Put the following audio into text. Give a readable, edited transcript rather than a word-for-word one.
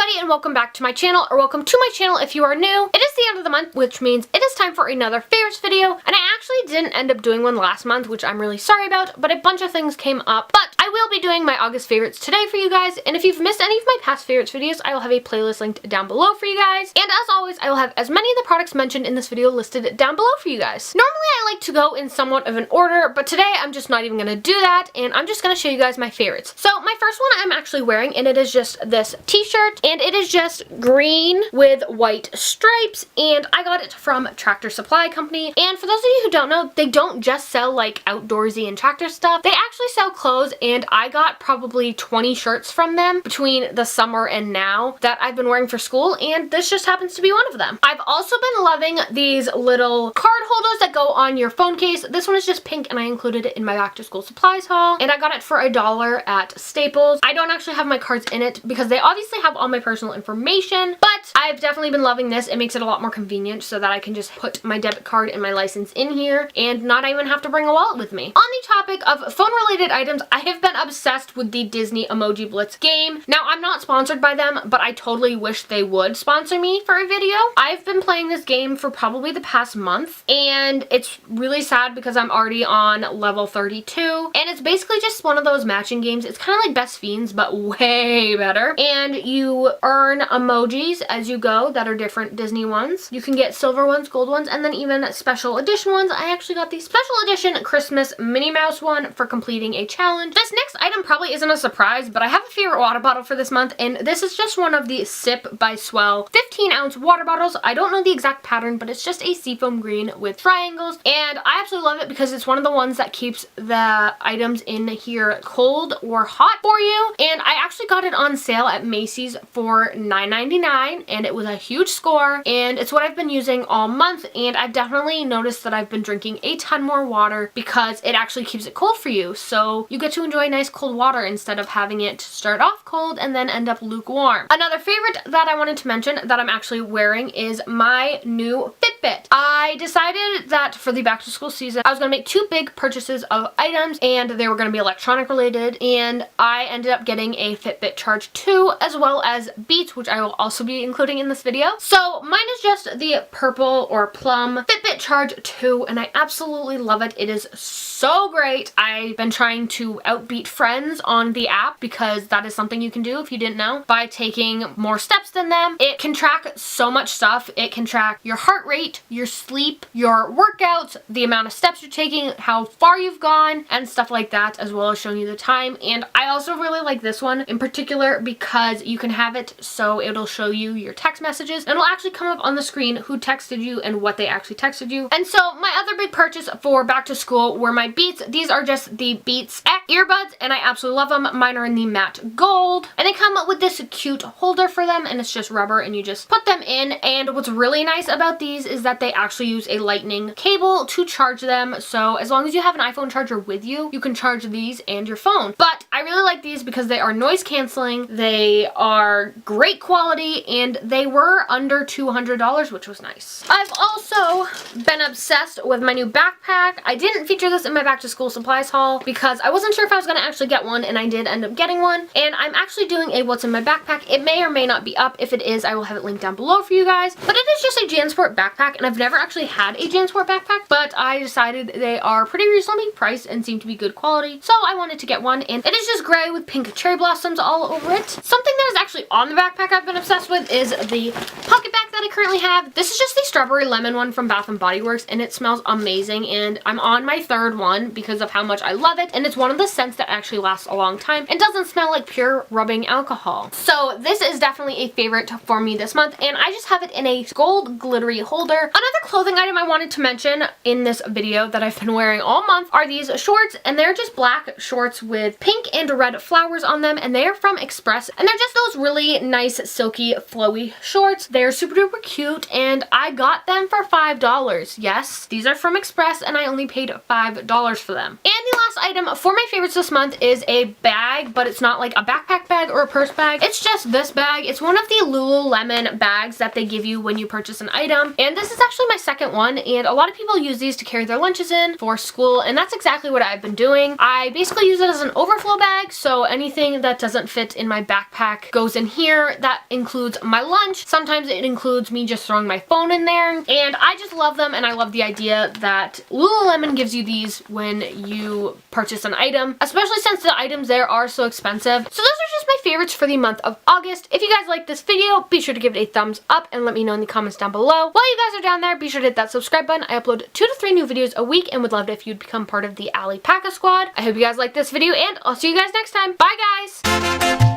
everybody, and welcome back to my channel, or welcome to my channel if you are new. It is the end of the month, which means it is time for another favorites video, and I actually didn't end up doing one last month, which I'm really sorry about, but a bunch of things came up. But I will be doing my August favorites today for you guys, and if you've missed any of my past favorites videos, I will have a playlist linked down below for you guys. And as always, I will have as many of the products mentioned in this video listed down below for you guys. Normally I like to go in somewhat of an order, but today I'm just not even going to do that, and I'm just going to show you guys my favorites. So my first one I'm actually wearing, and it is just this t-shirt, and it is just green with white stripes, and I got it from Tractor Supply Company. And for those of you who don't know, they don't just sell like outdoorsy and tractor stuff. They actually sell clothes, and I got probably 20 shirts from them between the summer and now that I've been wearing for school, and this just happens to be one of them. I've also been loving these little card holders that go on your phone case. This one is just pink, and I included it in my back to school supplies haul, and I got it for $1 at Staples. I don't actually have my cards in it because they obviously have all my personal information, but I've definitely been loving this. It makes it a lot more convenient so that I can just put my debit card and my license in here and not even have to bring a wallet with me. On the topic of phone related items, I have been obsessed with the Disney Emoji Blitz game. Now, I'm not sponsored by them, but I totally wish they would sponsor me for a video. I've been playing this game for probably the past month, and it's really sad because I'm already on level 32, and it's basically just one of those matching games. It's kind of like Best Fiends, but way better, and you earn emojis as you go that are different Disney ones. You can get silver ones, gold ones, and then even special edition ones. I actually got the special edition Christmas Minnie Mouse one for completing a challenge. This next item probably isn't a surprise, but I have a favorite water bottle for this month, and this is just one of the Sip by Swell 15-ounce water bottles. I don't know the exact pattern, but it's just a seafoam green with triangles, and I absolutely love it because it's one of the ones that keeps the items in here cold or hot for you. And I actually got it on sale at Macy's for $9.99, and it was a huge score, and it's what I've been using all month, and I've definitely noticed that I've been drinking a ton more water because it actually keeps it cold for you, so you get to enjoy nice cold water instead of having it start off cold and then end up lukewarm. Another favorite that I wanted to mention that I'm actually wearing is my new Fitbit. I decided that for the back to school season I was going to make two big purchases of items, and they were going to be electronic related, and I ended up getting a Fitbit Charge 2 as well as Beats, which I will also be including in this video. So mine is just the purple or plum Fitbit Charge 2, and I absolutely love it. It is so great. I've been trying to outbeat friends on the app because that is something you can do if you didn't know by taking more steps than them. It can track so much stuff. It can track your heart rate, your sleep, your workouts, the amount of steps you're taking, how far you've gone, and stuff like that, as well as showing you the time. And I also really like this one in particular because you can have it so it'll show you your text messages, and it'll actually come up on the screen who texted you and what they actually texted you. And so my other big purchase for back to school were my Beats. These are just the Beats X earbuds, and I absolutely love them. Mine are in the matte gold, and they come up with this cute holder for them, and it's just rubber, and you just put them in. And what's really nice about these is that they actually use a lightning cable to charge them, so as long as you have an iPhone charger with you, you can charge these and your phone. But I really like these because they are noise canceling, they are great quality, and they were under $200, which was nice. I've also been obsessed with my new backpack. I didn't feature this in my back to school supplies haul because I wasn't sure if I was going to actually get one, and I did end up getting one, and I'm actually doing a what's in my backpack. It may or may not be up. If it is, I will have it linked down below for you guys, but it is just a JanSport backpack, and I've never actually had a JanSport backpack, but I decided they are pretty reasonably priced and seem to be good quality, so I wanted to get one. And it is just gray with pink cherry blossoms all over it. Something that is actually on the backpack I've been obsessed with is the pocket bag that I currently have. This is just the strawberry lemon one from Bath & Body Works, and it smells amazing, and I'm on my third one because of how much I love it, and it's one of the scents that actually lasts a long time and doesn't smell like pure rubbing alcohol. So this is definitely a favorite for me this month, and I just have it in a gold glittery holder. Another clothing item I wanted to mention in this video that I've been wearing all month are these shorts, and they're just black shorts with pink and red flowers on them, and they are from Express, and they're just those really nice silky flowy shorts. They're super duper super cute, and I got them for $5. Yes, these are from Express, and I only paid $5 for them. And the last item for my favorites this month is a bag, but it's not like a backpack bag or a purse bag. It's just this bag. It's one of the Lululemon bags that they give you when you purchase an item, and this is actually my second one, and a lot of people use these to carry their lunches in for school, and that's exactly what I've been doing. I basically use it as an overflow bag, so anything that doesn't fit in my backpack goes in here. That includes my lunch. Sometimes it includes me just throwing my phone in there, and I just love them, and I love the idea that Lululemon gives you these when you purchase an item, especially since the items there are so expensive. So those are just my favorites for the month of August. If you guys like this video, be sure to give it a thumbs up and let me know in the comments down below. While you guys are down there, be sure to hit that subscribe button. I upload 2 to 3 new videos a week and would love it if you'd become part of the Allie Paca squad. I hope you guys like this video, and I'll see you guys next time. Bye guys!